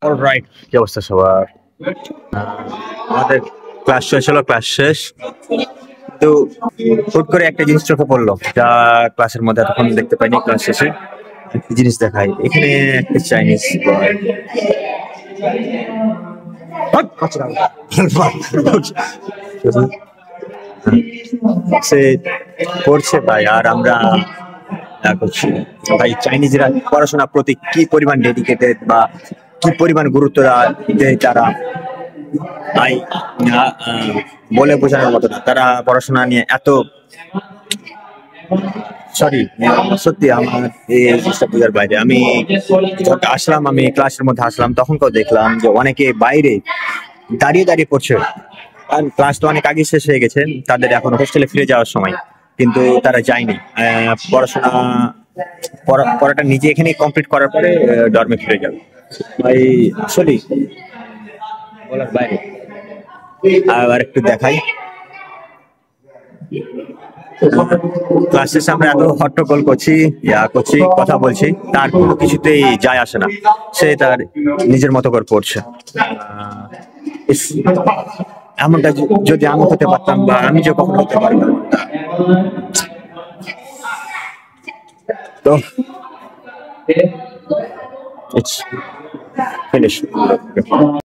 Alright, কি অবস্থা সবার? আমাদের ক্লাস চলছিল, ক্লাস শেষ। তো হুট করে একটা জিনিস চোখে পড়লো, যা ক্লাসের মধ্যে এতক্ষণ দেখতে পাইনি। ক্লাস শেষে একটা জিনিস দেখাই, এখানে একটা চাইনিজ বয় সে করছে ভাই, আর আমরা করছি ভাই। চাইনিজরা পড়াশোনার প্রতি কি পরিমাণ ডেডিকেটেড বা কি পরিমাণ গুরুত্ব দেয় তারা, ভাই বলে বোঝানোর মতো না। তারা পড়াশোনা নিয়ে এত, সরি, সত্যি আমার এই জিনিসটা বোঝার বাইরে। আমি যখন আসলাম, আমি ক্লাসের মধ্যে আসলাম, তখন তো দেখলাম যে অনেকে বাইরে দাঁড়িয়ে দাঁড়িয়ে পড়ছে। আর ক্লাস তো অনেক আগে শেষ হয়ে গেছে, তাদের এখন হোস্টেলে ফিরে যাওয়ার সময়, কিন্তু তারা যায়নি। পড়াশোনা পড়াটা নিজে এখানে কমপ্লিট করার পরে ডর্মে ফিরে যাবে। ভাই আসলে বলার বাইরে। আবার একটু দেখাই, ক্লাস শেষে আমরা এত হট্টগোল করছি, কথা বলছি, তার কোনো কিছুতেই যায় আসে না। সে তার নিজের মতো করে পড়ছে। ইস, এমনটা যদি আমি হতে পারতাম, বা আমি যে কখনো হতে পারবো এমনটা। তো ইটস ফিনিশ।